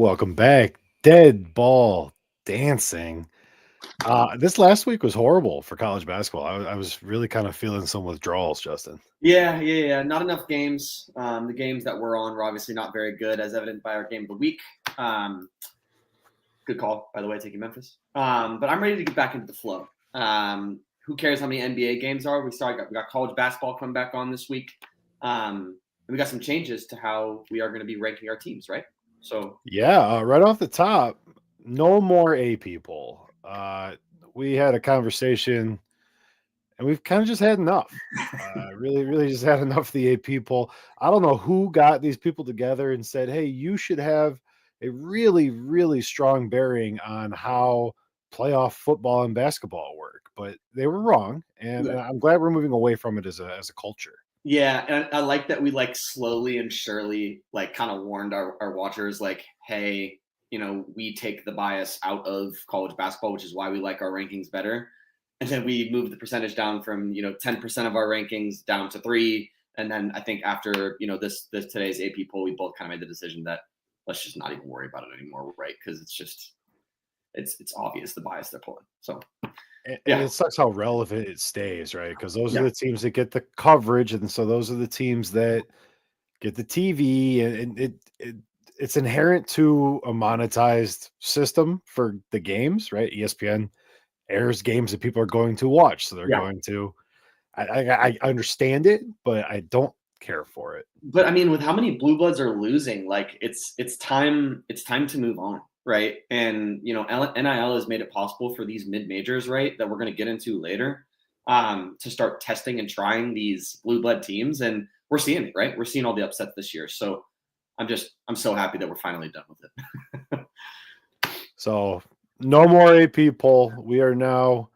welcome back. Dead ball dancing. This last week was horrible for college basketball. I was really kind of feeling some withdrawals, Justin. Yeah. Not enough games. The games that we're on were obviously not very good, as evident by our game of the week. Good call, by the way, taking Memphis. But I'm ready to get back into the flow. Who cares how many NBA games are? We got college basketball coming back on this week. And we got some changes to how we are going to be ranking our teams, right? So Yeah, right off the top, no more A people. We had a conversation, and we've kind of just had enough. Really just had enough of the A people. I don't know who got these people together and said, "Hey, you should have a really strong bearing on how playoff football and basketball work," but they were wrong, and I'm glad we're moving away from it as a culture. yeah, and I like that we slowly and surely kind of warned our watchers hey, we take the bias out of college basketball, which is why we like our rankings better. And then we moved the percentage down from 10% of our rankings down to 3. And then I think after this today's AP poll, we both kind of made the decision that let's just not even worry about it anymore, right? Because it's obvious the bias they're pulling. So And yeah, it sucks how relevant it stays, right? Because those are yeah, the teams that get the coverage, and so those are the teams that get the TV, and it's inherent to a monetized system for the games, right? ESPN airs games that people are going to watch, so they're yeah. going to. I understand it, but I don't care for it. But I mean, with how many blue bloods are losing, it's time to move on, right? And NIL has made it possible for these mid majors, right, that we're going to get into later, to start testing and trying these blue blood teams, and we're seeing it, right? We're seeing all the upsets this year, so I'm so happy that we're finally done with it. So no more AP poll. We are now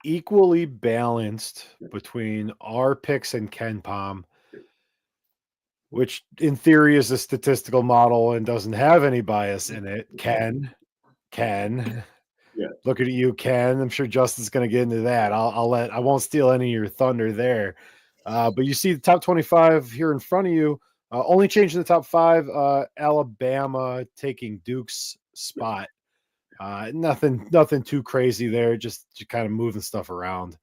equally balanced between our picks and Ken Palm, which in theory is a statistical model and doesn't have any bias in it. Ken, Yeah. looking at you, Ken. I'm sure Justin's going to get into that. I won't steal any of your thunder there. But you see the top 25 here in front of you. Only change in the top 5, Alabama taking Duke's spot. Nothing too crazy there. Just kind of moving stuff around.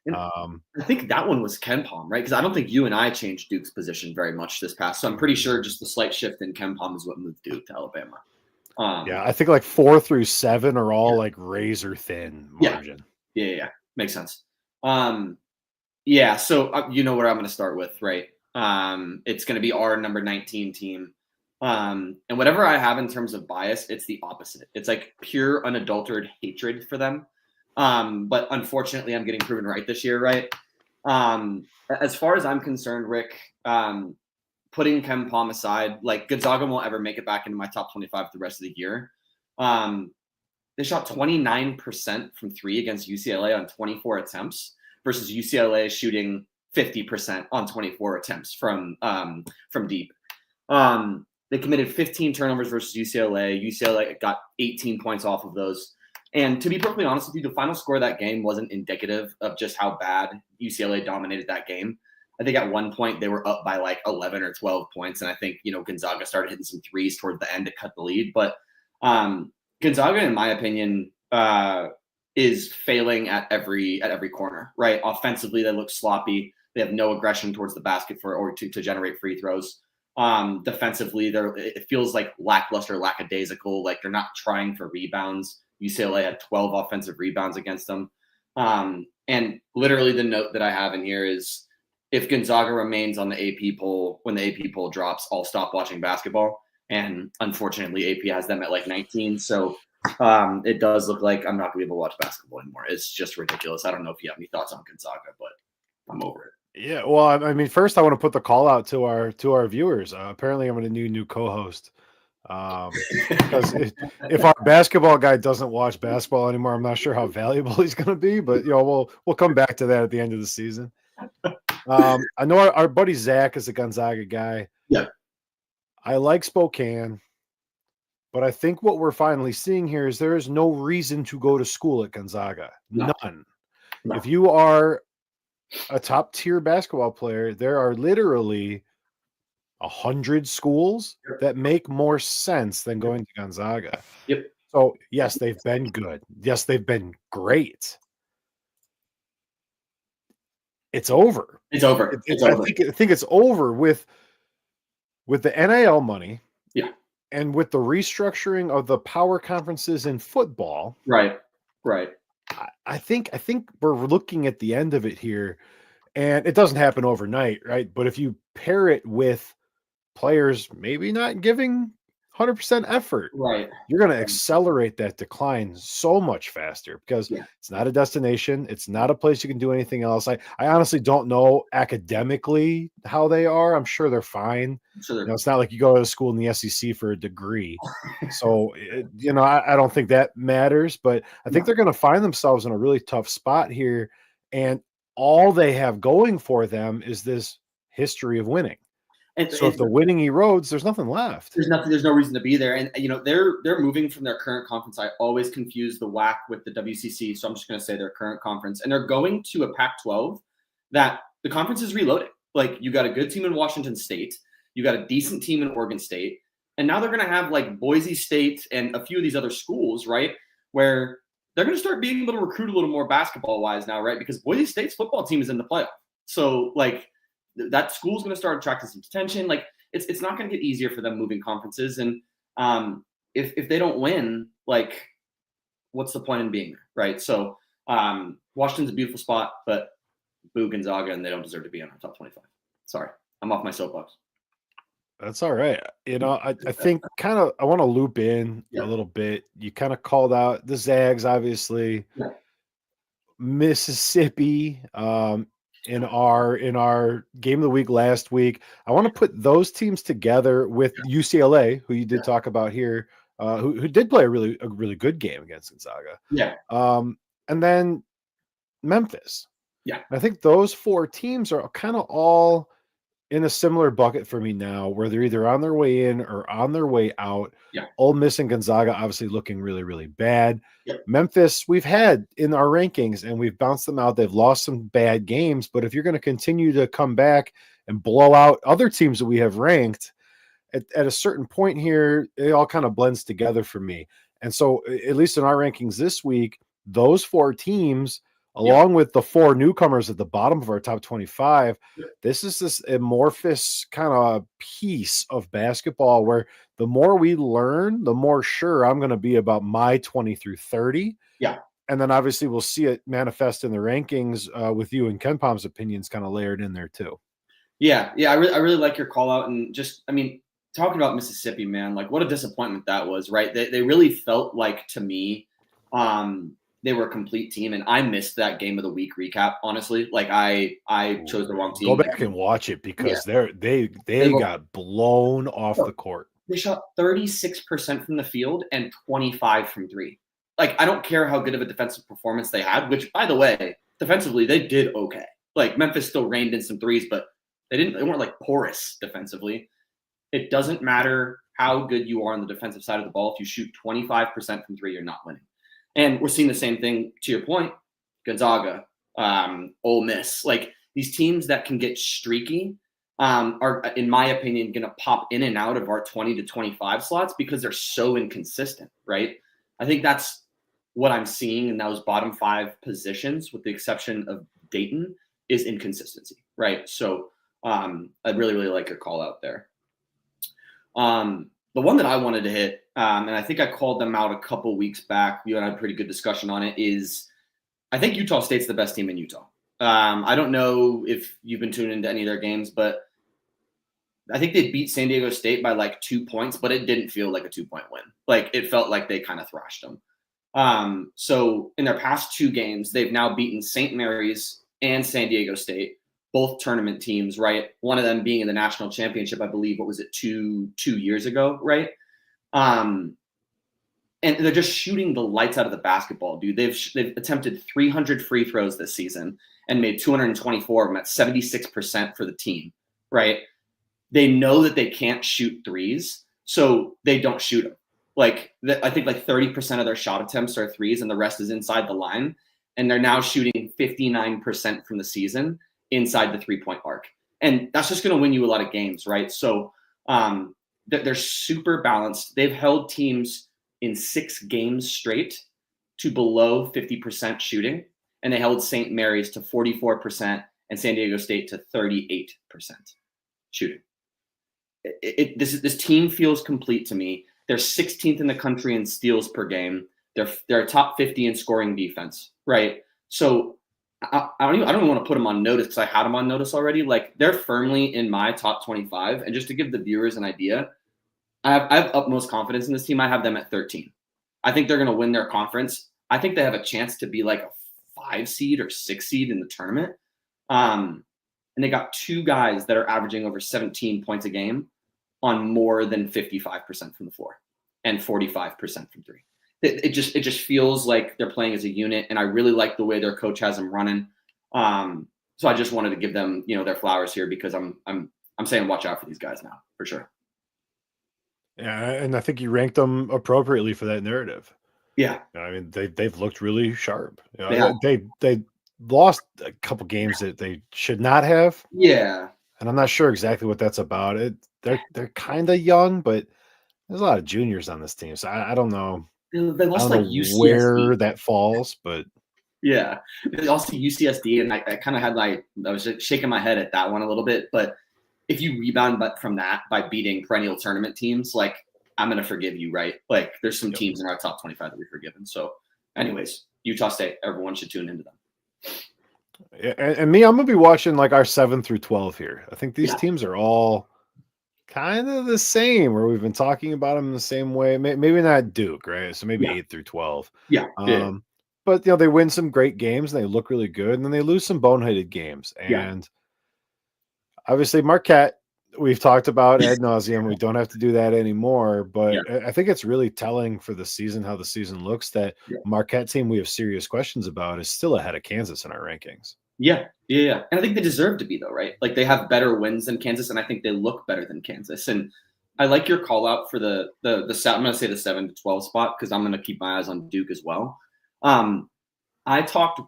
And I think that one was Ken Palm, right? Because I don't think you and I changed Duke's position very much this past. So I'm pretty sure just the slight shift in Ken Palm is what moved Duke to Alabama. Yeah, I think like 4 through 7 are all like razor thin margin. Yeah. Makes sense. Yeah. So you know where I'm going to start with, right? It's going to be our number 19 team. And whatever I have in terms of bias, it's the opposite. It's like pure unadulterated hatred for them. But unfortunately, I'm getting proven right this year, right? As far as I'm concerned, Rick, putting Ken Palm aside, Gonzaga won't ever make it back into my top 25 the rest of the year. They shot 29% from 3 against UCLA on 24 attempts versus UCLA shooting 50% on 24 attempts from deep. They committed 15 turnovers versus UCLA. UCLA got 18 points off of those. And to be perfectly honest with you, the final score of that game wasn't indicative of just how bad UCLA dominated that game. I think at one point they were up by 11 or 12 points. And I think, Gonzaga started hitting some threes toward the end to cut the lead. But Gonzaga, in my opinion, is failing at every corner, right? Offensively, they look sloppy. They have no aggression towards the basket to generate free throws. Defensively, it feels like lackluster, lackadaisical. They're not trying for rebounds. UCLA had 12 offensive rebounds against them. And literally the note that I have in here is if Gonzaga remains on the AP poll, when the AP poll drops, I'll stop watching basketball. And unfortunately, AP has them at 19. So it does look like I'm not going to be able to watch basketball anymore. It's just ridiculous. I don't know if you have any thoughts on Gonzaga, but I'm over it. Yeah, well, I mean, first I want to put the call out to our viewers. Apparently, I'm going to need a new co-host. Because if our basketball guy doesn't watch basketball anymore, I'm not sure how valuable he's going to be. But we'll come back to that at the end of the season. I know our buddy Zach is a Gonzaga guy. Yeah, I like Spokane, but I think what we're finally seeing here is there is no reason to go to school at Gonzaga. No. None. No. If you are a top tier basketball player, there are literally 100 schools that make more sense than going to Gonzaga. Yep. So, yes, they've been good. Yes, they've been great. It's over. It's over. It's over. I think it's over with the NIL money. Yeah. And with the restructuring of the power conferences in football. Right. I think we're looking at the end of it here, and it doesn't happen overnight, right? But if you pair it with players maybe not giving 100% effort, right, you're going to accelerate that decline so much faster because it's not a destination. It's not a place you can do anything else. I honestly don't know academically how they are. I'm sure they're fine. It's not like you go to school in the SEC for a degree. So, I don't think that matters, but I think they're going to find themselves in a really tough spot here. And all they have going for them is this history of winning. So if the winning erodes, there's nothing left. There's no reason to be there. And they're moving from their current conference. I always confuse the WAC with the WCC, so I'm just going to say their current conference. And they're going to a Pac-12 that the conference is reloading. Like, you got a good team in Washington State, you got a decent team in Oregon State, and now they're going to have like Boise State and a few of these other schools, right, where they're going to start being able to recruit a little more basketball-wise now, right? Because Boise State's football team is in the playoff. So, like, that school's going to start attracting some attention. Like, it's not going to get easier for them moving conferences. And if they don't win, like, what's the point in being there, right? So Washington's a beautiful spot, but boo Gonzaga, and they don't deserve to be in our top 25. Sorry, I'm off my soapbox. That's all right. I think I want to loop in a little bit. You kind of called out the Zags, obviously. Yeah. Mississippi, in our game of the week last week. I want to put those teams together with UCLA, who you did talk about here, who did play a really good game against Gonzaga. Yeah. And then Memphis. Yeah. I think those four teams are kind of all in a similar bucket for me now, where they're either on their way in or on their way out. Yeah. Ole Miss and Gonzaga obviously looking really, really bad. Yeah. Memphis, we've had in our rankings and we've bounced them out. They've lost some bad games, but if you're going to continue to come back and blow out other teams that we have ranked, at a certain point here, it all kind of blends together for me. And so, at least in our rankings this week, those four teams, along with the four newcomers at the bottom of our top 25, this is this amorphous kind of piece of basketball where the more we learn, the more sure I'm going to be about my 20 through 30. Yeah. And then obviously we'll see it manifest in the rankings with you and Ken Palm's opinions kind of layered in there too. Yeah. I really like your call out. And just, talking about Mississippi, man, like, what a disappointment that was, right? They really felt like, to me, they were a complete team, and I missed that game of the week recap. Honestly, like, I chose the wrong team. Go back and watch it because they got blown off the court. They shot 36% from the field and 25 from three. Like, I don't care how good of a defensive performance they had, which, by the way, defensively they did okay. Like, Memphis still reined in some threes, but they weren't like porous defensively. It doesn't matter how good you are on the defensive side of the ball. If you shoot 25% from three, you're not winning. And we're seeing the same thing, to your point, Gonzaga, Ole Miss. Like, these teams that can get streaky are, in my opinion, going to pop in and out of our 20 to 25 slots because they're so inconsistent, right? I think that's what I'm seeing in those bottom five positions, with the exception of Dayton, is inconsistency, right? So I really, really like your call out there. The one that I wanted to hit, and I think I called them out a couple weeks back, you and I had a pretty good discussion on it, is I think Utah State's the best team in Utah. I don't know if you've been tuned into any of their games, but I think they beat San Diego State by like 2 points, but it didn't feel like a 2-point win. Like, it felt like they kind of thrashed them. So in their past two games, they've now beaten St. Mary's and San Diego State, both tournament teams, right? One of them being in the national championship, I believe, what was it, two years ago, right? And they're just shooting the lights out of the basketball, dude. They've attempted 300 free throws this season and made 224 of them at 76% for the team, right? They know that they can't shoot threes, so they don't shoot them. Like, I think like 30% of their shot attempts are threes, and the rest is inside the line. And they're now shooting 59% from the season inside the 3-point arc. And that's just going to win you a lot of games, right? So they're super balanced. They've held teams in 6 games straight to below 50% shooting, and they held St. Mary's to 44% and San Diego State to 38% shooting. This team feels complete to me. They're 16th in the country in steals per game. They're top 50 in scoring defense, right? So I don't even want to put them on notice because I had them on notice already. Like, they're firmly in my top 25. And just to give the viewers an idea, I have utmost confidence in this team. I have them at 13. I think they're going to win their conference. I think they have a chance to be like a 5 seed or 6 seed in the tournament. And they got 2 guys that are averaging over 17 points a game on more than 55% from the floor and 45% from 3. It just feels like they're playing as a unit, and I really like the way their coach has them running. So I just wanted to give them, their flowers here because I'm saying watch out for these guys now for sure. Yeah, and I think you ranked them appropriately for that narrative. Yeah, I mean they've looked really sharp. They lost a couple games that they should not have. Yeah, and I'm not sure exactly what that's about. They're kind of young, but there's a lot of juniors on this team, so I don't know. they I lost don't like know UCSD. where that falls, but Yeah, they lost to UCSD, and I kind of had I was shaking my head at that one a little bit. But if you rebound from that by beating perennial tournament teams, like, I'm gonna forgive you, right? Like, there's some teams in our top 25 that we've forgiven. So, anyways, Utah State, everyone should tune into them. And me, I'm gonna be watching like our 7 through 12 here. I think these Yeah. teams are all kind of the same, where we've been talking about them in the same way. Maybe not Duke, right? So maybe 8 through 12. Yeah. But they win some great games and they look really good, and then they lose some boneheaded games. And obviously Marquette, we've talked about ad nauseum. We don't have to do that anymore. But I think it's really telling for the season, how the season looks, that Marquette team we have serious questions about is still ahead of Kansas in our rankings. Yeah. And I think they deserve to be, though, right? Like, they have better wins than Kansas, and I think they look better than Kansas. And I like your call out for the I'm going to say the 7 to 12 spot, because I'm going to keep my eyes on Duke as well. I talked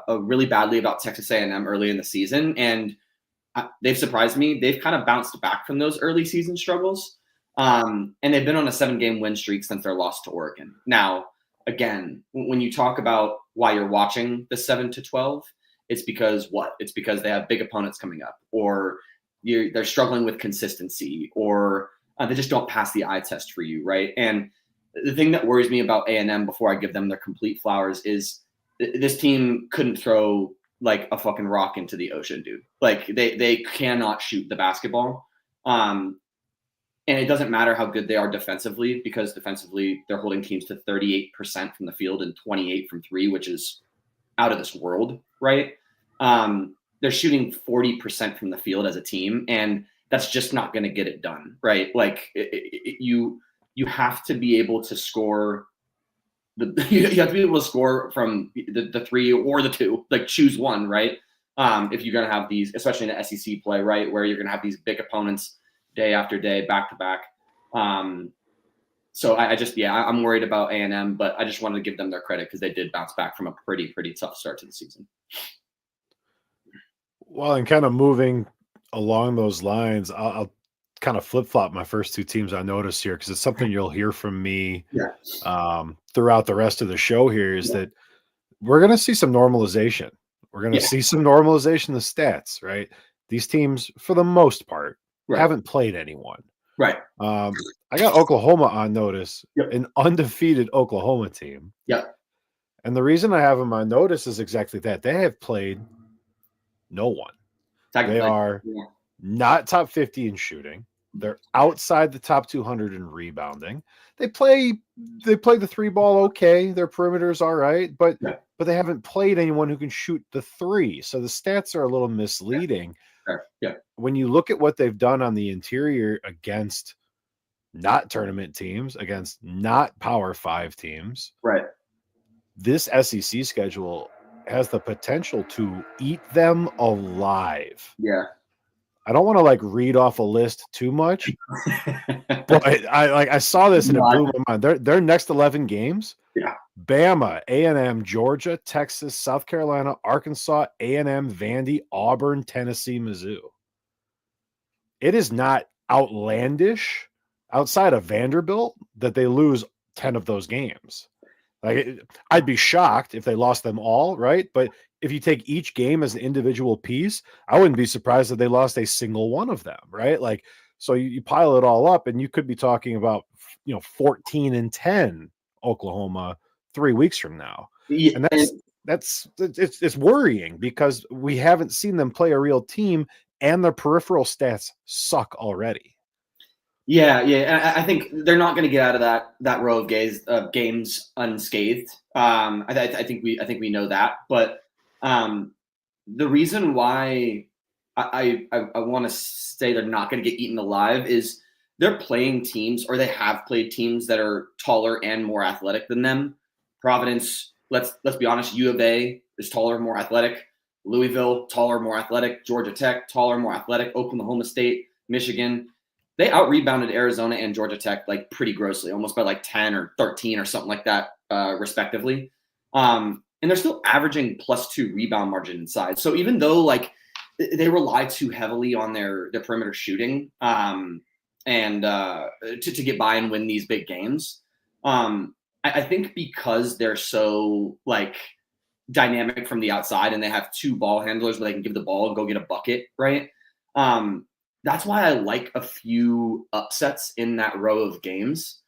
really badly about Texas A&M early in the season, and they've surprised me. They've kind of bounced back from those early season struggles, and they've been on a 7-game win streak since their loss to Oregon. Now, again, when you talk about why you're watching the 7 to 12, it's because what? It's because they have big opponents coming up, or they're struggling with consistency, or they just don't pass the eye test for you, right? And the thing that worries me about A&M, before I give them their complete flowers, is this team couldn't throw like a fucking rock into the ocean, dude. Like, they cannot shoot the basketball. And it doesn't matter how good they are defensively, because defensively they're holding teams to 38% from the field and 28 from 3, which is out of this world, right? They're shooting 40% from the field as a team, and that's just not going to get it done, right? Like, you have to be able to score. You have to be able to score from the 3 or the 2. Like, choose one, right? If you're going to have these, especially in the SEC play, right, where you're going to have these big opponents day after day, back to back. So I'm worried about A&M, but I just wanted to give them their credit because they did bounce back from a pretty tough start to the season. Well, and kind of moving along those lines, I'll kind of flip-flop my first 2 teams I noticed here, because it's something you'll hear from me throughout the rest of the show here, is that we're going to see some normalization. We're going to see some normalization of stats, right? These teams, for the most part, haven't played anyone. Right. I got Oklahoma on notice, an undefeated Oklahoma team. Yep. And the reason I have them on notice is exactly that. They have played no one. They are not top 50 in shooting. They're outside the top 200 in rebounding. They play the 3-ball okay. Their perimeter's all right, but they haven't played anyone who can shoot the 3. So the stats are a little misleading. When you look at what they've done on the interior against not tournament teams, against not Power 5 teams, right? This SEC schedule has the potential to eat them alive. Yeah. I don't want to like read off a list too much, but I saw this and it blew my mind. Their next 11 games: Bama, A&M, Georgia, Texas, South Carolina, Arkansas, A&M, Vandy, Auburn, Tennessee, Mizzou. it is not outlandish outside of Vanderbilt that they lose 10 of those games. Like, I'd be shocked if they lost them all, right? But if you take each game as an individual piece, I wouldn't be surprised if they lost a single one of them, right? Like, so you pile it all up, and you could be talking about 14-10 Oklahoma 3 weeks from now, Yeah, and it's worrying because we haven't seen them play a real team, and their peripheral stats suck already. yeah. And I think they're not going to get out of that row of games unscathed. I think we know that, but the reason why I want to say they're not going to get eaten alive is they're playing teams, or they have played teams that are taller and more athletic than them. Providence, let's be honest, U of A is taller, more athletic. Louisville, taller, more athletic. Georgia Tech, taller, more athletic. Oklahoma State, Michigan, they out-rebounded Arizona and Georgia Tech like pretty grossly, almost by like 10 or 13 or something like that, respectively. And they're still averaging +2 rebound margin inside. So even though like they rely too heavily on their perimeter shooting and to get by and win these big games, I think because they're so like dynamic from the outside and they have 2 ball handlers where they can give the ball and go get a bucket, right? That's why I like a few upsets in that row of games,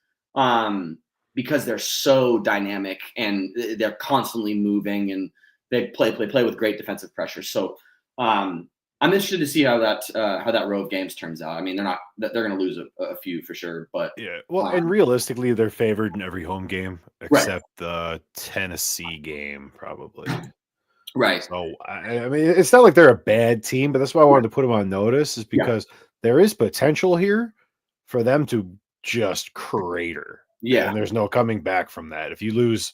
because they're so dynamic and they're constantly moving and they play with great defensive pressure. So I'm interested to see how that row of games turns out. I mean, they're going to lose a few for sure, but Yeah. Well, and realistically, they're favored in every home game right. except the Tennessee game, probably. Right. So, I mean, it's not like they're a bad team, but that's why I wanted to put them on notice, is because there is potential here for them to just crater. Yeah. And there's no coming back from that. If you lose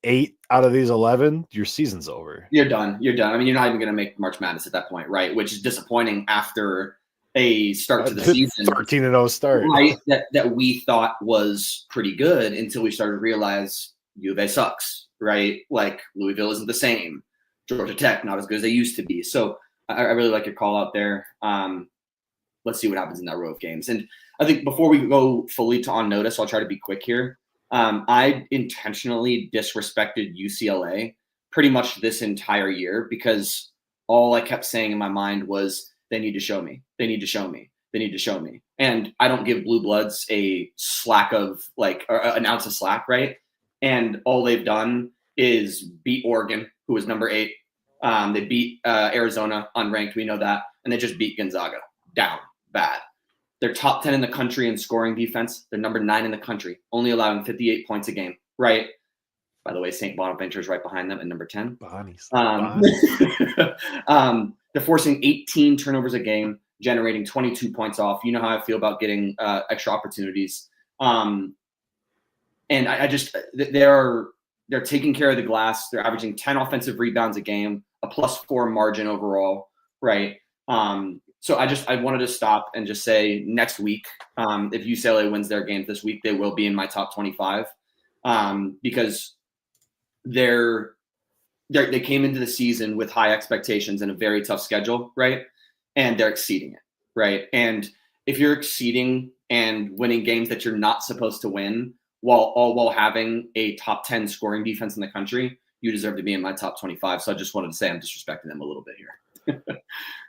8 out of these 11, your season's over. You're done. I mean, you're not even going to make March Madness at that point, right? Which is disappointing after a start to the season, 13-0 start, right? That we thought was pretty good until we started to realize U of A sucks, right? Like Louisville isn't the same. Georgia Tech not as good as they used to be. So I really like your call out there. Let's see what happens in that row of games. And I think before we go fully on notice, I'll try to be quick here. I intentionally disrespected UCLA pretty much this entire year because all I kept saying in my mind was they need to show me. They need to show me. They need to show me. And I don't give Blue Bloods a slack of like an ounce of slack, right? And all they've done is beat Oregon, who was number 8. They beat Arizona unranked. We know that. And they just beat Gonzaga down bad. They're top 10 in the country in scoring defense. They're number 9 in the country, only allowing 58 points a game, right? By the way, St. Bonaventure's right behind them at number 10. Bonnie's. They're forcing 18 turnovers a game, generating 22 points off. You know how I feel about getting extra opportunities. And I just they're taking care of the glass. They're averaging 10 offensive rebounds a game, a +4 margin overall, right? So I wanted to stop and just say next week, if UCLA wins their games this week, they will be in my top 25 because they came into the season with high expectations and a very tough schedule, right? And they're exceeding it, right? And if you're exceeding and winning games that you're not supposed to win while having a top 10 scoring defense in the country, you deserve to be in my top 25. So I just wanted to say I'm disrespecting them a little bit here.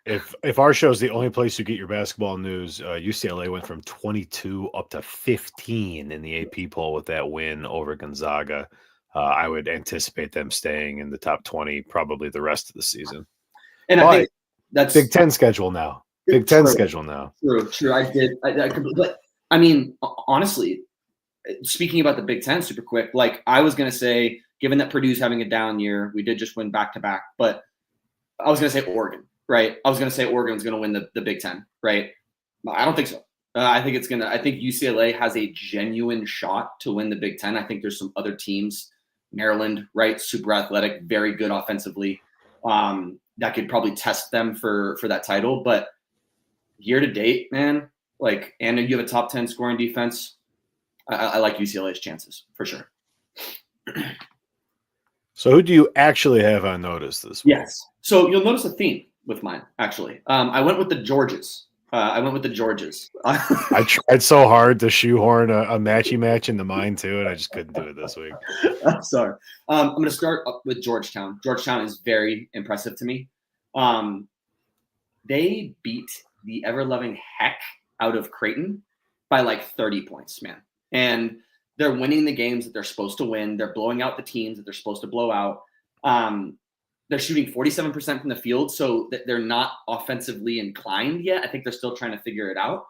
If our show is the only place you get your basketball news, UCLA went from 22 up to 15 in the AP poll with that win over Gonzaga. I would anticipate them staying in the top 20 probably the rest of the season. And I think that's Big Ten schedule now. Big Ten schedule now. True. I did. But I mean, honestly, speaking about the Big Ten super quick, like I was going to say, given that Purdue's having a down year, we did just win back-to-back, but I was going to say Oregon, right? I was going to say Oregon's going to win the Big Ten, right? I don't think so. I think UCLA has a genuine shot to win the Big Ten. I think there's some other teams, Maryland, right? Super athletic, very good offensively, that could probably test them for that title. But year to date, man, like, and you have a top 10 scoring defense. I like UCLA's chances for sure. So who do you actually have on notice this week? Yes. So you'll notice a theme with mine, actually. I went with the Georges. I went with the Georges. I tried so hard to shoehorn a matchy match into mine too, and I just couldn't do it this week. I'm sorry. I'm going to start up with Georgetown. Georgetown is very impressive to me. They beat the ever-loving heck out of Creighton by like 30 points, man. And they're winning the games that they're supposed to win. They're blowing out the teams that they're supposed to blow out. They're shooting 47% from the field, so they're not offensively inclined yet. I think they're still trying to figure it out.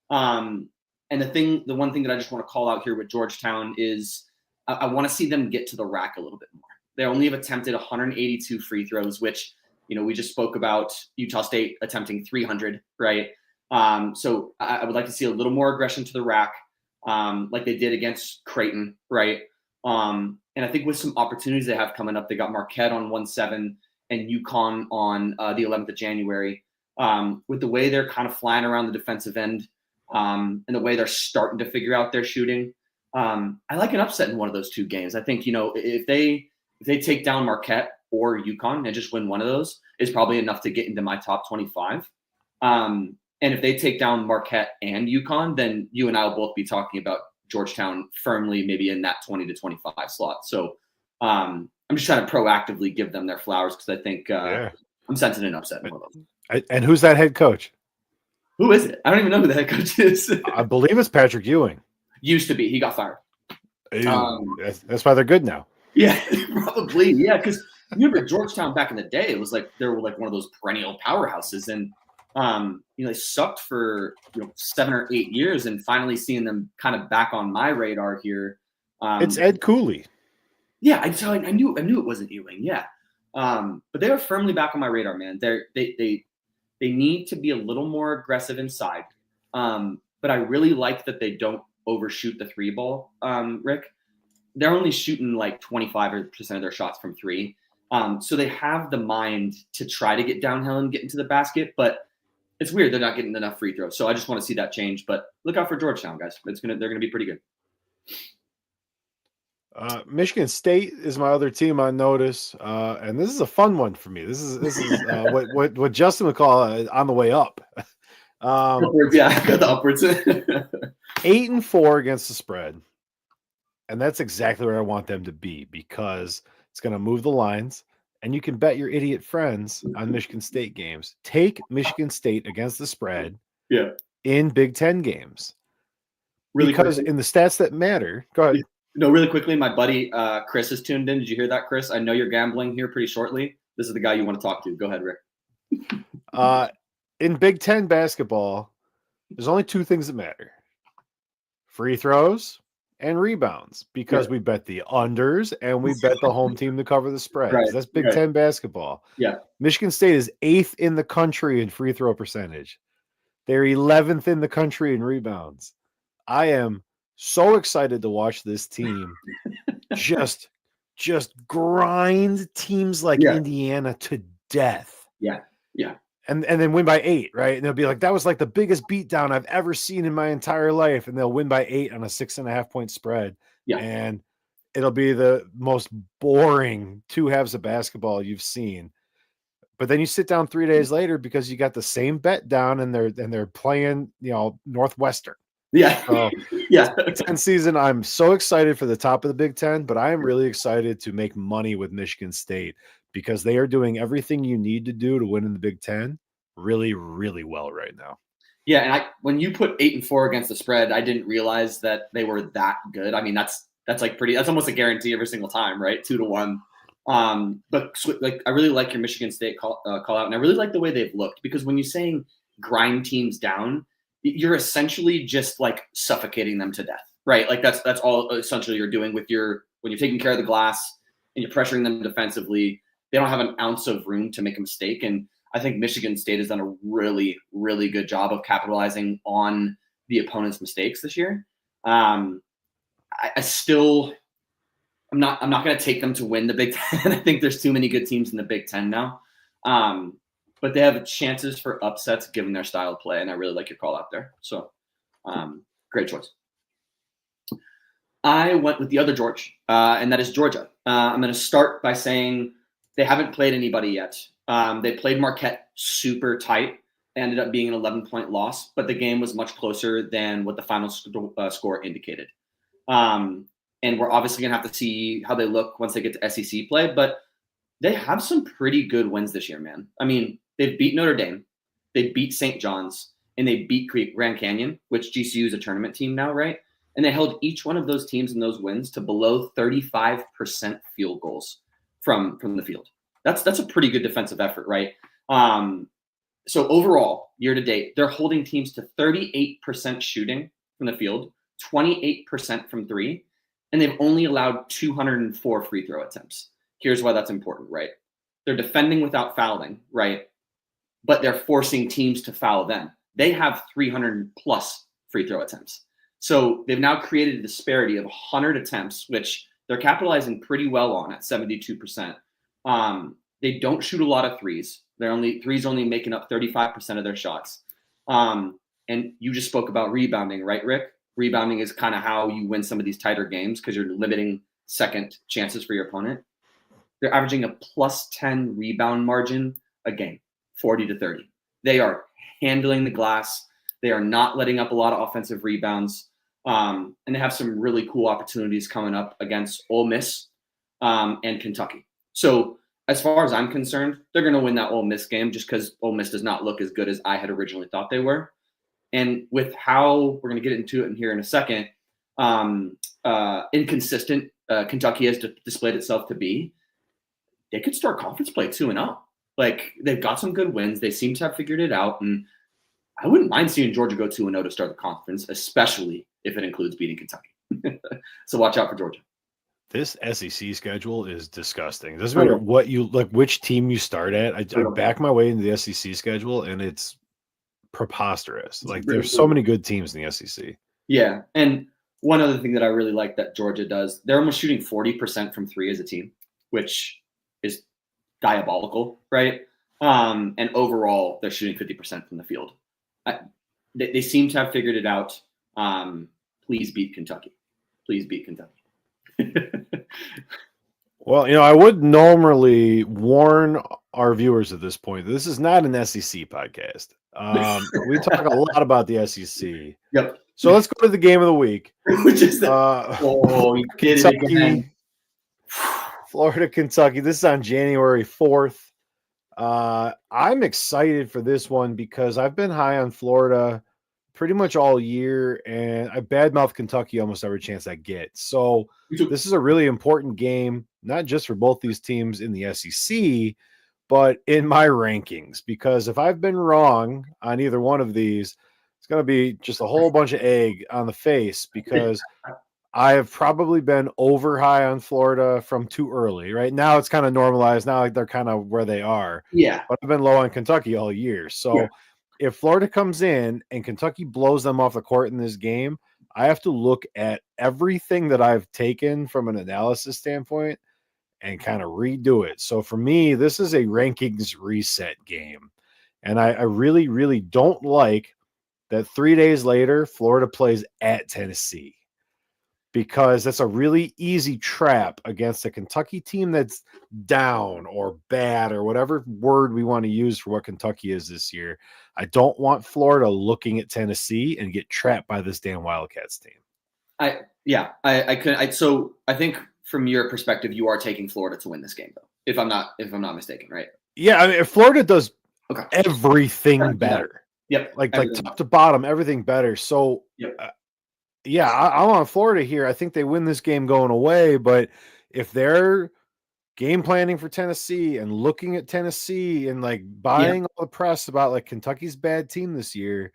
And the one thing that I just want to call out here with Georgetown is I want to see them get to the rack a little bit more. They only have attempted 182 free throws, which, we just spoke about Utah State attempting 300, right? So I would like to see a little more aggression to the rack, like they did against Creighton, right? And I think with some opportunities they have coming up, they got Marquette on 1-7 and UConn on the 11th of January. With the way they're kind of flying around the defensive end and the way they're starting to figure out their shooting, I like an upset in one of those two games. I think, if they take down Marquette or UConn and just win one of those, is probably enough to get into my top 25. And if they take down Marquette and UConn, then you and I will both be talking about Georgetown firmly maybe in that 20 to 25 slot. So I'm just trying to proactively give them their flowers because I think I'm sensing an upset in one of those. And who's that head coach? Who is it? I don't even know who the head coach is. I believe it's Patrick Ewing. Used to be. He got fired. That's why they're good now. Yeah, probably. Yeah, because remember Georgetown back in the day, it was like they were like one of those perennial powerhouses, and they sucked for 7 or 8 years, and finally seeing them kind of back on my radar here. It's Ed Cooley. Yeah, I knew it wasn't Ewing. Yeah, but they were firmly back on my radar, man. They need to be a little more aggressive inside, but I really like that they don't overshoot the three ball. Rick, they're only shooting like 25% of their shots from three, so they have the mind to try to get downhill and get into the basket, but it's weird they're not getting enough free throws. So I just want to see that change. But look out for Georgetown, guys. They're gonna be pretty good. Michigan State is my other team on notice, and this is a fun one for me. This is what Justin would call on the way up. Upwards, yeah, got the upwards. 8-4 against the spread, and that's exactly where I want them to be because it's going to move the lines. And you can bet your idiot friends on Michigan State games. Take Michigan State against the spread in Big Ten games. Really because quickly, in the stats that matter, go ahead. No, really quickly, my buddy Chris is tuned in. Did you hear that, Chris? I know you're gambling here pretty shortly. This is the guy you want to talk to. Go ahead, Rick. In Big Ten basketball, there's only two things that matter. Free throws and rebounds, because we bet the unders and we bet the home team to cover the spread. Right, that's Big Ten basketball. Yeah. Michigan State is 8th in the country in free throw percentage. They're 11th in the country in rebounds. I am so excited to watch this team just grind teams like Indiana to death. Yeah. Yeah. And then win by 8, right? And they'll be like, that was like the biggest beatdown I've ever seen in my entire life. And they'll win by 8 on a 6.5 point spread. Yeah. And it'll be the most boring 2 halves of basketball you've seen. But then you sit down 3 days later because you got the same bet down and they're playing, Northwestern. Yeah. So, yeah. Big Ten season, I'm so excited for the top of the Big Ten, but I am really excited to make money with Michigan State because they are doing everything you need to do to win in the Big Ten really, really well right now. Yeah, and when you put 8-4 against the spread, I didn't realize that they were that good. I mean, that's almost a guarantee every single time, right? 2-1. But like, I really like your Michigan State call out, and I really like the way they've looked because when you're saying grind teams down, you're essentially just like suffocating them to death, right? Like that's all essentially you're doing when you're taking care of the glass and you're pressuring them defensively. They don't have an ounce of room to make a mistake. And I think Michigan State has done a really, really good job of capitalizing on the opponent's mistakes this year. I'm not going to take them to win the Big Ten. I think there's too many good teams in the Big Ten now. But they have chances for upsets given their style of play, and I really like your call out there. So, great choice. I went with the other George, and that is Georgia. I'm going to start by saying they haven't played anybody yet. They played Marquette super tight, ended up being an 11-point loss, but the game was much closer than what the final score indicated. And we're obviously going to have to see how they look once they get to SEC play, but they have some pretty good wins this year, man. I mean, they've beat Notre Dame, they beat St. John's, and they beat Grand Canyon, which GCU is a tournament team now, right? And they held each one of those teams in those wins to below 35% field goals from the field. That's a pretty good defensive effort, right? So overall, year to date, they're holding teams to 38% shooting from the field, 28% from three, and they've only allowed 204 free throw attempts. Here's why that's important, right? They're defending without fouling, right? But they're forcing teams to foul them. They have 300 plus free throw attempts. So they've now created a disparity of 100 attempts, which they're capitalizing pretty well on at 72%. They don't shoot a lot of threes. Threes only making up 35% of their shots. And you just spoke about rebounding, right, Rick? Rebounding is kind of how you win some of these tighter games because you're limiting second chances for your opponent. They're averaging a plus 10 rebound margin a game, 40 to 30. They are handling the glass. They are not letting up a lot of offensive rebounds. And they have some really cool opportunities coming up against Ole Miss and Kentucky. So as far as I'm concerned, they're going to win that Ole Miss game just because Ole Miss does not look as good as I had originally thought they were. And with how we're going to get into it in here in a second, inconsistent Kentucky has displayed itself to be, they could start conference play 2-0. Like, they've got some good wins. They seem to have figured it out. And I wouldn't mind seeing Georgia go 2-0 to start the conference, especially if it includes beating Kentucky. So watch out for Georgia. This SEC schedule is disgusting. It doesn't matter what you like, which team you start at. I back my way into the SEC schedule, and it's preposterous. Like, there's so many good teams in the SEC. Yeah, and one other thing that I really like that Georgia does, they're almost shooting 40% from three as a team, which is diabolical, right? And overall, they're shooting 50% from the field. They seem to have figured it out. Please beat Kentucky. Please beat Kentucky. Well, I would normally warn our viewers at this point, this is not an SEC podcast. We talk a lot about the SEC. Yep. So let's go to the game of the week. Which is Kentucky, Florida, Kentucky. This is on January 4th. I'm excited for this one because I've been high on Florida pretty much all year, and I badmouth Kentucky almost every chance I get. So this is a really important game, not just for both these teams in the SEC, but in my rankings, because if I've been wrong on either one of these, it's going to be just a whole bunch of egg on the face because I have probably been over high on Florida from too early. Right now, it's kind of normalized. Now they're kind of where they are. Yeah. But I've been low on Kentucky all year. So if Florida comes in and Kentucky blows them off the court in this game, I have to look at everything that I've taken from an analysis standpoint and kind of redo it. So for me, this is a rankings reset game. And I really, really don't like that 3 days later, Florida plays at Tennessee, because that's a really easy trap against a Kentucky team that's down or bad or whatever word we want to use for what Kentucky is this year. I don't want Florida looking at Tennessee and get trapped by this damn Wildcats team. So I think from your perspective, you are taking Florida to win this game, though, if I'm not mistaken, right? Yeah, I mean, if Florida does everything better. Yep. Like top to bottom, everything better. So I'm on Florida here. I think they win this game going away, but if they're game planning for Tennessee and looking at Tennessee and like buying all the press about like Kentucky's bad team this year,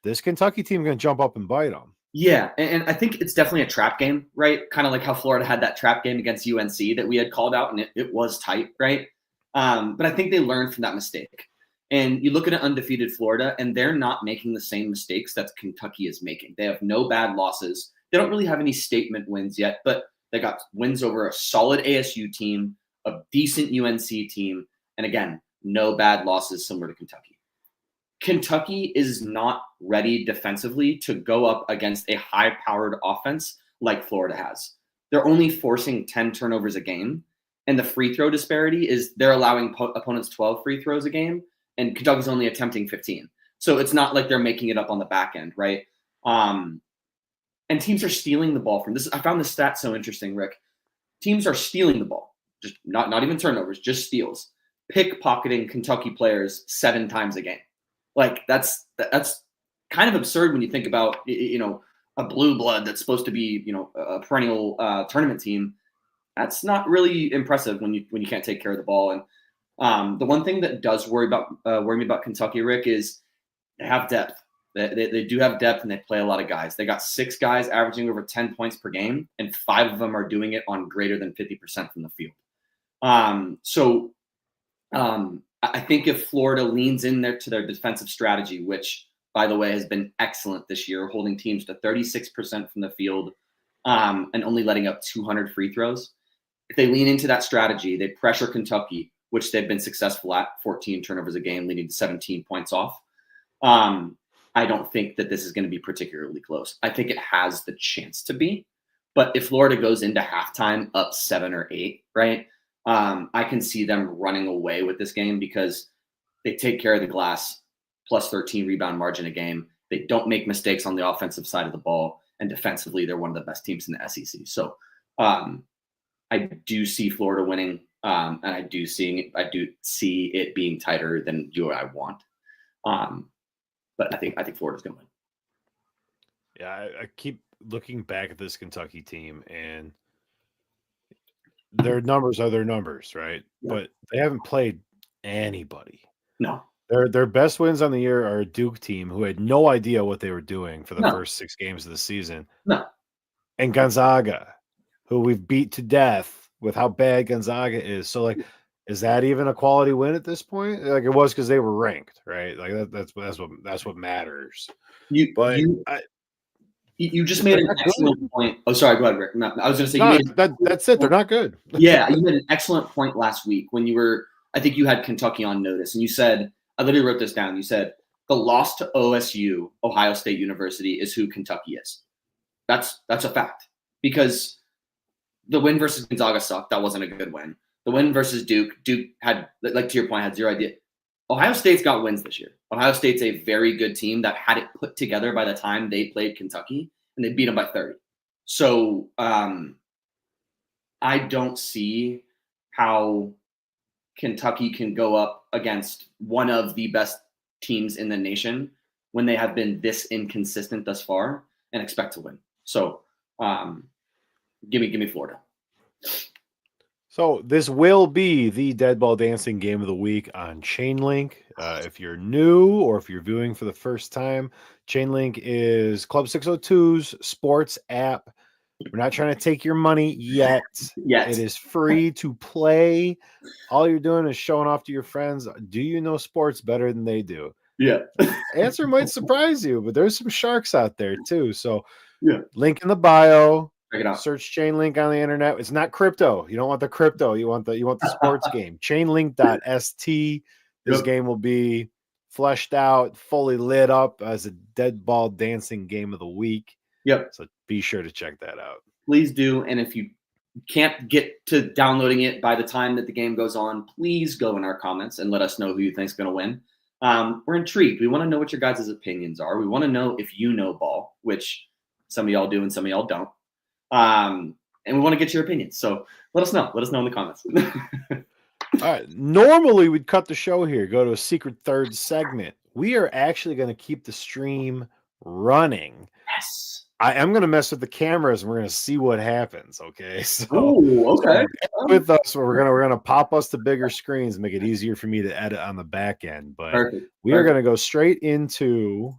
this Kentucky team going to jump up and bite them. Yeah, and I think it's definitely a trap game, right? Kind of like how Florida had that trap game against UNC that we had called out, and it was tight, right? But I think they learned from that mistake. And you look at an undefeated Florida, and they're not making the same mistakes that Kentucky is making. They have no bad losses. They don't really have any statement wins yet, but they got wins over a solid ASU team, a decent UNC team, and again, no bad losses similar to Kentucky. Kentucky is not ready defensively to go up against a high-powered offense like Florida has. They're only forcing 10 turnovers a game, and the free throw disparity is they're allowing opponents 12 free throws a game, and Kentucky's only attempting 15. So it's not like they're making it up on the back end, right? And teams are stealing the ball from this. I found this stat so interesting, Rick. Teams are stealing the ball, just not even turnovers, just steals. Pickpocketing Kentucky players 7 times a game. Like that's kind of absurd when you think about a blue blood that's supposed to be a perennial tournament team. That's not really impressive when you can't take care of the ball. And the one thing that does worry me about Kentucky, Rick, is they have depth. They do have depth, and they play a lot of guys. They got 6 guys averaging over 10 points per game, and 5 of them are doing it on greater than 50% from the field. I think if Florida leans in there to their defensive strategy, which, by the way, has been excellent this year, holding teams to 36% from the field and only letting up 200 free throws. If they lean into that strategy, they pressure Kentucky, which they've been successful at, 14 turnovers a game, leading to 17 points off. I don't think that this is going to be particularly close. I think it has the chance to be. But if Florida goes into halftime up 7 or 8, right, I can see them running away with this game because they take care of the glass, plus 13 rebound margin a game. They don't make mistakes on the offensive side of the ball. And defensively, they're one of the best teams in the SEC. So I do see Florida winning, and I do see it being tighter than you or I want. But I think Florida's going to win. Yeah, I keep looking back at this Kentucky team, and their numbers are their numbers, right? Yeah. But they haven't played anybody. No. Their best wins on the year are a Duke team who had no idea what they were doing for the first 6 games of the season. No. And Gonzaga, who we've beat to death with how bad Gonzaga is. So, like, is that even a quality win at this point? Like, it was because they were ranked, right? Like that's what matters. You just made an excellent point. Oh, sorry, go ahead, Rick. I was going to say that's it. They're not good. Yeah, you made an excellent point last week when I think you had Kentucky on notice, and you said, I literally wrote this down. You said the loss to OSU, Ohio State University, is who Kentucky is. That's a fact, because the win versus Gonzaga sucked. That wasn't a good win. The win versus Duke had, like to your point, had 0 idea. Ohio State's got wins this year. Ohio State's a very good team that had it put together by the time they played Kentucky, and they beat them by 30. So I don't see how Kentucky can go up against one of the best teams in the nation when they have been this inconsistent thus far and expect to win. So give me Florida. So this will be the Dead Ball Dancing Game of the Week on Chainlink. If you're new or if you're viewing for the first time, Chainlink is Club 602's sports app. We're not trying to take your money yet. It is free to play. All you're doing is showing off to your friends. Do you know sports better than they do? Yeah. Answer might surprise you, but there's some sharks out there too. So link in the bio. Check it out. Search Chainlink on the internet. It's not crypto. You don't want the crypto. You want the sports game. Chainlink.st. This game will be fleshed out, fully lit up as a Dead Ball Dancing Game of the Week. Yep. So be sure to check that out. Please do. And if you can't get to downloading it by the time that the game goes on, please go in our comments and let us know who you think is going to win. We're intrigued. We want to know what your guys' opinions are. We want to know if you know ball, which some of y'all do and some of y'all don't. And we want to get your opinions. So let us know. Let us know in the comments. All right. Normally we'd cut the show here, go to a secret third segment. We are actually going to keep the stream running. Yes. I am going to mess with the cameras and we're going to see what happens. Okay. So okay. With us, we're going to pop us to bigger screens, make it easier for me to edit on the back end. But we are going to go straight into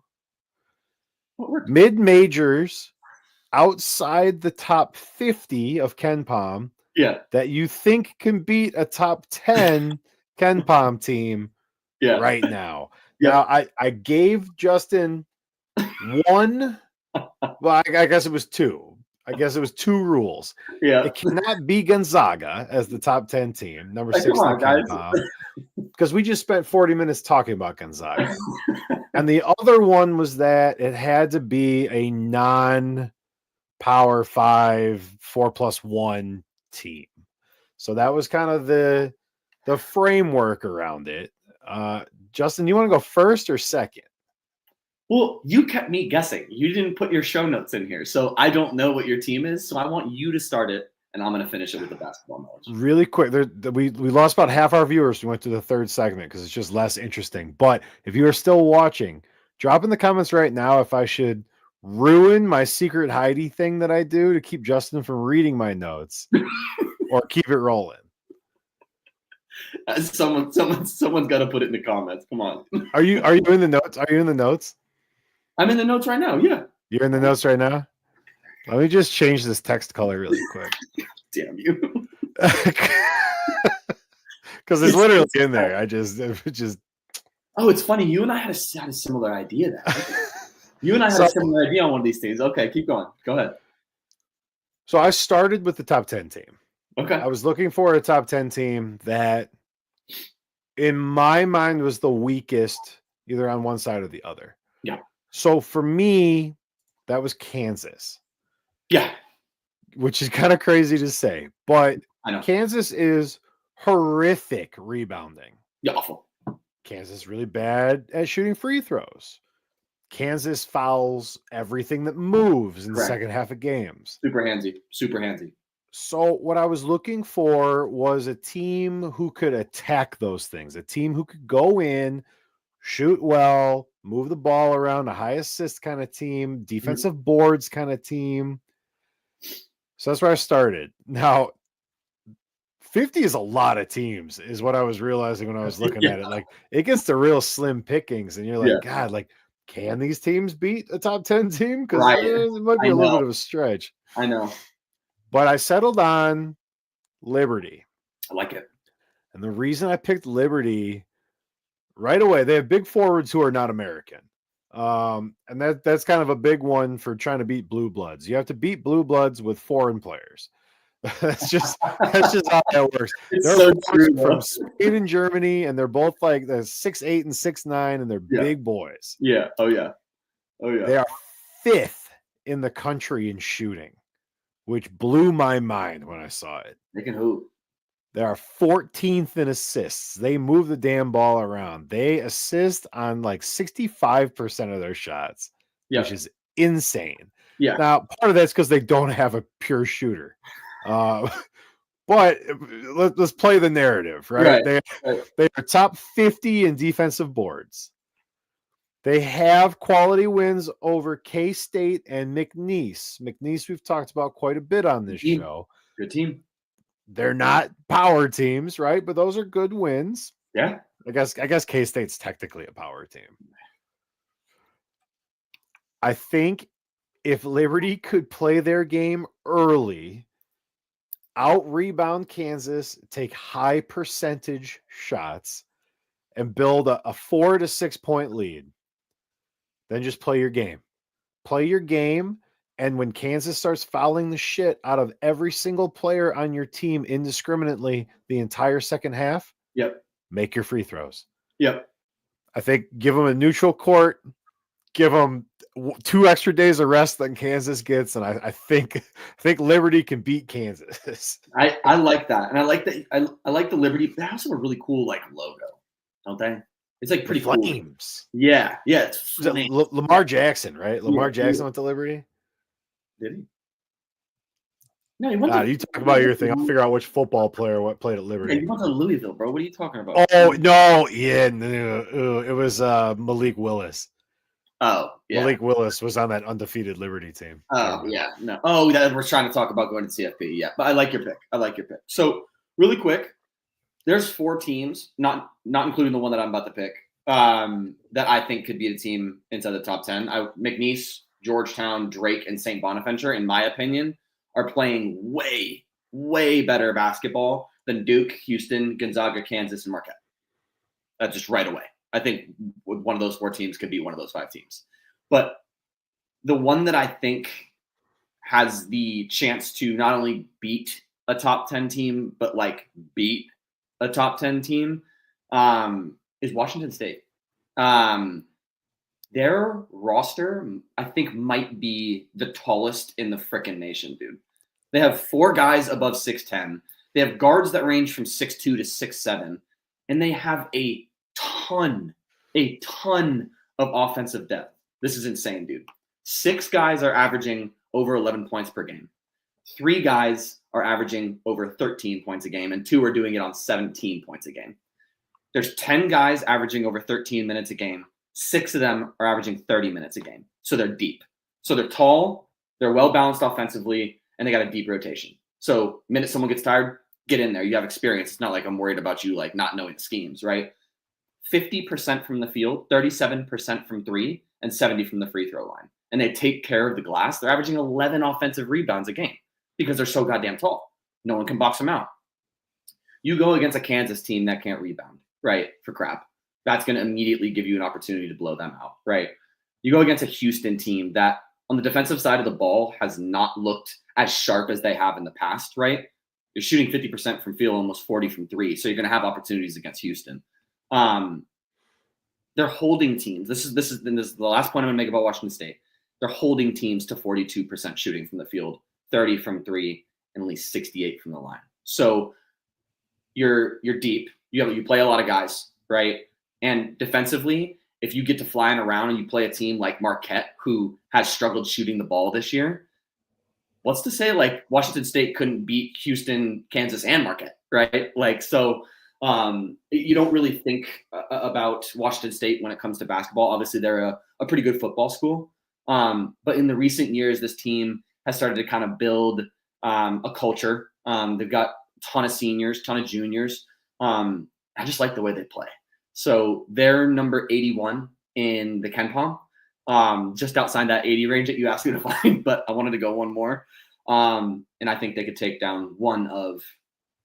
mid-majors outside the top 50 of KenPom that you think can beat a top 10 KenPom team right now. Now, I gave Justin one. Well, I guess it was 2. I guess it was 2 rules. Yeah. It cannot be Gonzaga as the top 10 team, number 6 in KenPom, because we just spent 40 minutes talking about Gonzaga. And the other one was that it had to be a non-Power 5 4+1 team. So that was kind of the framework around it. Justin, you want to go first or second? Well, you kept me guessing. You didn't put your show notes in here, so I don't know what your team is. So I want you to start it, and I'm going to finish it with the basketball knowledge. Really quick, we lost about half our viewers. We went to the third segment because it's just less interesting. But if you are still watching, drop in the comments right now if I should ruin my secret Heidi thing that I do to keep Justin from reading my notes, or keep it rolling. Someone's got to put it in the comments. Come on. Are you in the notes? Are you in the notes? I'm in the notes right now. Yeah. You're in the notes right now? Let me just change this text color really quick. Damn you. Because it's literally in there. It just. Oh, it's funny. You and I had a similar idea there. You and I had a similar idea on one of these things. Okay, keep going. Go ahead. So I started with the top 10 team. Okay. I was looking for a top 10 team that, in my mind, was the weakest, either on one side or the other. Yeah. So for me, that was Kansas. Yeah. Which is kind of crazy to say, but I know. Kansas is horrific rebounding. Yeah, awful. Kansas is really bad at shooting free throws. Kansas fouls everything that moves in the second half of games. Super handsy. So what I was looking for was a team who could attack those things, a team who could go in, shoot well, move the ball around, a high assist kind of team, defensive boards kind of team. So that's where I started. Now, 50 is a lot of teams, is what I was realizing when I was looking at it. Like, it gets to real slim pickings, and you're like, God, like, can these teams beat a top 10 team? Because it might be a little bit of a stretch. I know. But I settled on Liberty. I like it. And the reason I picked Liberty right away, they have big forwards who are not American. And that's kind of a big one for trying to beat blue bloods. You have to beat blue bloods with foreign players. that's just how that works. It's so true, from Spain and Germany, and they're both like they're 6'8" and 6'9", and they're big boys. Yeah. Oh yeah. They are 5th in the country in shooting, which blew my mind when I saw it. They can hoop. They are 14th in assists. They move the damn ball around. They assist on like 65% of their shots, which is insane. Yeah. Now, part of that's because they don't have a pure shooter. But let's play the narrative, right? They are top 50 in defensive boards. They have quality wins over K-State and McNeese. McNeese we've talked about quite a bit on this show. Good team. They're not power teams, right? But those are good wins. Yeah. I guess K-State's technically a power team. I think if Liberty could play their game early, out-rebound Kansas, take high percentage shots, and build a 4 to 6 point lead, then just play your game. Play your game, and when Kansas starts fouling the shit out of every single player on your team indiscriminately the entire second half, make your free throws. I think give them a neutral court, give them 2 extra days of rest than Kansas gets, and I think Liberty can beat Kansas. I like that, and I like that. I like the Liberty. They also have a really cool like logo, don't they? It's like pretty flames. Cool. Yeah. It's Lamar Jackson, right? Lamar Jackson went to Liberty. Did he? No, he went to. You talk about your thing. I'll figure out which football player played at Liberty. Yeah, he went to Louisville, bro. What are you talking about? Oh no, it was Malik Willis. Oh, yeah. Malik Willis was on that undefeated Liberty team. Oh, yeah. No. Oh, that we're trying to talk about going to CFP. Yeah, but I like your pick. So, really quick, there's 4 teams, not including the one that I'm about to pick, that I think could be a team inside the top 10. McNeese, Georgetown, Drake, and St. Bonaventure, in my opinion, are playing way, way better basketball than Duke, Houston, Gonzaga, Kansas, and Marquette. That's just right away. I think one of those 4 teams could be one of those 5 teams. But the one that I think has the chance to not only beat a top 10 team, but like beat a top 10 team is Washington State. Their roster, I think, might be the tallest in the frickin' nation, dude. They have 4 guys above 6'10". They have guards that range from 6'2" to 6'7". And they have a ton of offensive depth. This is insane, dude. 6 guys are averaging over 11 points per game. 3 guys are averaging over 13 points a game, and 2 are doing it on 17 points a game. There's 10 guys averaging over 13 minutes a game. 6 of them are averaging 30 minutes a game. So they're deep. So they're tall, they're well-balanced offensively, and they got a deep rotation. So the minute someone gets tired, get in there. You have experience. It's not like I'm worried about you like not knowing the schemes, right? 50% from the field, 37% from 3, and 70 from the free throw line. And they take care of the glass. They're averaging 11 offensive rebounds a game because they're so goddamn tall. No one can box them out. You go against a Kansas team that can't rebound, right, for crap. That's going to immediately give you an opportunity to blow them out, right? You go against a Houston team that on the defensive side of the ball has not looked as sharp as they have in the past, right? You're shooting 50% from field, almost 40 from 3. So you're going to have opportunities against Houston. They're holding teams. This is the last point I'm going to make about Washington State. They're holding teams to 42% shooting from the field, 30 from 3, and at least 68 from the line. So you're deep. You play a lot of guys, right? And defensively, if you get to flying around and you play a team like Marquette, who has struggled shooting the ball this year, what's to say like Washington State couldn't beat Houston, Kansas, and Marquette, right? Like, so you don't really think about Washington State when it comes to basketball. Obviously, they're a pretty good football school. But in the recent years, this team has started to kind of build a culture. They've got a ton of seniors, ton of juniors. I just like the way they play. So they're number 81 in the KenPom, just outside that 80 range that you asked me to find, but I wanted to go one more. And I think they could take down one of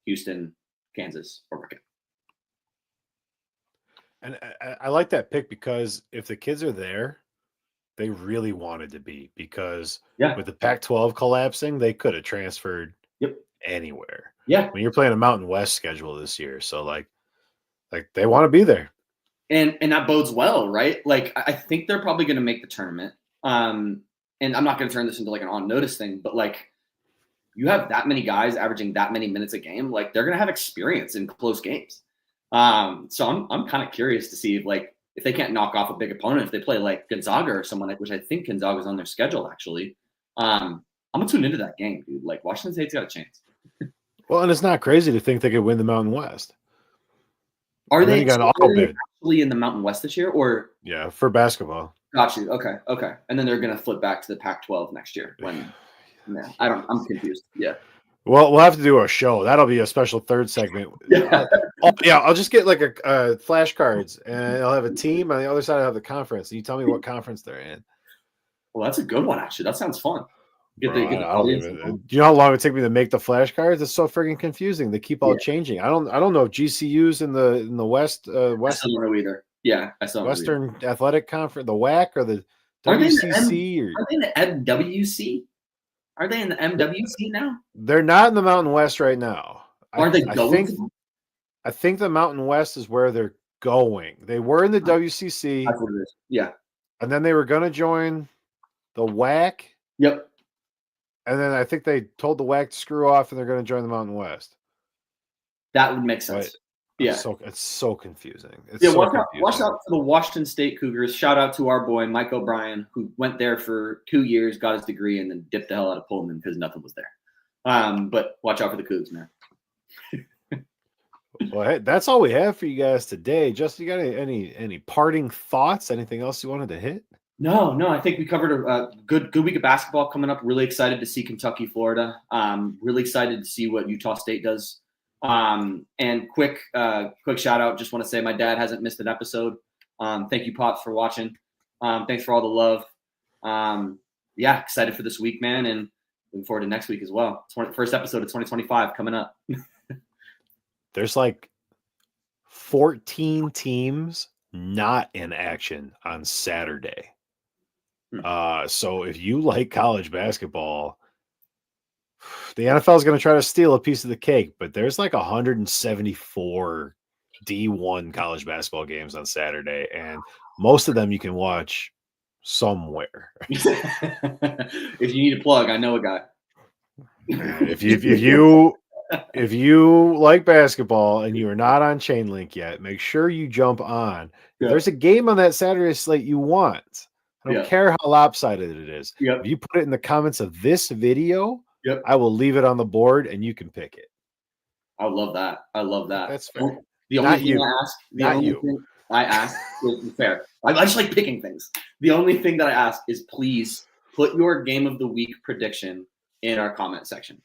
Houston, Kansas, or Marquette. And I like that pick because if the kids are there, they really wanted to be, because with the Pac-12 collapsing, they could have transferred anywhere. Yeah. When you're playing a Mountain West schedule this year. So like they want to be there. And that bodes well, right? Like I think they're probably going to make the tournament. And I'm not going to turn this into like an on-notice thing, but like you have that many guys averaging that many minutes a game, like they're going to have experience in close games. So I'm kind of curious to see if they can't knock off a big opponent, if they play like Gonzaga or someone like, which I think Gonzaga's on their schedule actually. I'm gonna tune into that game, dude. Like Washington State's got a chance. Well, and it's not crazy to think they could win the Mountain West. Are they actually in the Mountain West this year, or for basketball? Got you. Okay. And then they're gonna flip back to the Pac-12 next year. I'm confused. Yeah. Well, we'll have to do a show. That'll be a special third segment. I'll just get like a flashcards, and I'll have a team on the other side. I'll have the conference. And you tell me what conference they're in. Well, that's a good one, actually. That sounds fun. Do you know how long it took me to make the flashcards? It's so friggin' confusing. They keep all changing. I don't know if GCU's in the West. I still don't know either. Yeah, I still don't Western know either. Athletic Conference, the WAC or the WCC? Are they in the MWC? Are they in the MWC now? They're not in the Mountain West right now. Aren't they going? I think the Mountain West is where they're going. They were in the WCC. That's what it is. Yeah. And then they were going to join the WAC. Yep. And then I think they told the WAC to screw off, and they're going to join the Mountain West. That would make sense. It's so confusing. Watch out for the Washington State Cougars. Shout out to our boy Mike O'Brien, who went there for 2 years, got his degree, and then dipped the hell out of Pullman because nothing was there. But watch out for the Cougs, man. Well, hey, that's all we have for you guys today. Justin, you got any parting thoughts? Anything else you wanted to hit? No. I think we covered a good week of basketball coming up. Really excited to see Kentucky, Florida. Really excited to see what Utah State does. And quick shout out. Just want to say my dad hasn't missed an episode. Thank you, Pops, for watching. Thanks for all the love. Excited for this week, man, and looking forward to next week as well. First episode of 2025 coming up. There's like 14 teams not in action on Saturday. So if you like college basketball, the NFL is going to try to steal a piece of the cake, but there's like 174 D1 college basketball games on Saturday, and most of them you can watch somewhere. If you need a plug, I know a guy. If you like basketball and you are not on Chainlink yet, make sure you jump on. If there's a game on that Saturday slate you want, I don't Yeah. care how lopsided it is. Yep. If you put it in the comments of this video, Yep. I will leave it on the board and you can pick it. I love that. I love that. That's fair. The only Not thing you. I ask, the Not only you. thing I ask is fair. I just like picking things. The only thing that I ask is please put your game of the week prediction in our comment section.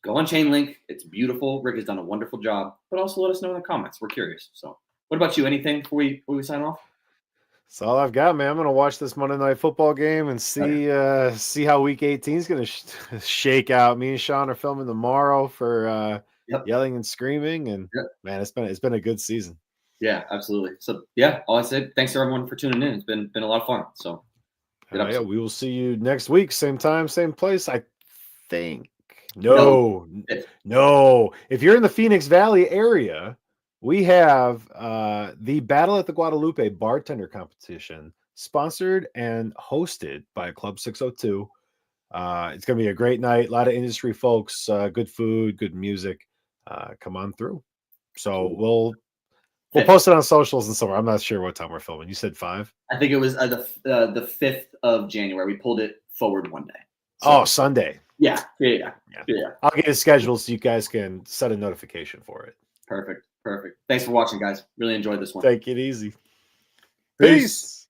Go on Chainlink. It's beautiful. Rick has done a wonderful job, but also let us know in the comments. We're curious. So, what about you? Anything before we sign off? That's all I've got, man. I'm gonna watch this Monday Night Football game and see how Week 18 is gonna shake out. Me and Sean are filming tomorrow for Yep. yelling and screaming, and Yep. man, it's been a good season. Yeah, absolutely. So yeah, all I said. Thanks to everyone for tuning in. It's been a lot of fun. So Yeah, we will see you next week, same time, same place. I think. No. No. If you're in the Phoenix Valley area, we have the Battle at the Guadalupe bartender competition, sponsored and hosted by Club 602. It's going to be a great night. A lot of industry folks, good food, good music. Come on through. So we'll post it on socials and somewhere. I'm not sure what time we're filming. You said 5? I think it was the 5th of January. We pulled it forward one day. So, Sunday. Yeah. I'll get it scheduled so you guys can set a notification for it. Perfect. Thanks for watching, guys. Really enjoyed this one. Take it easy. Peace.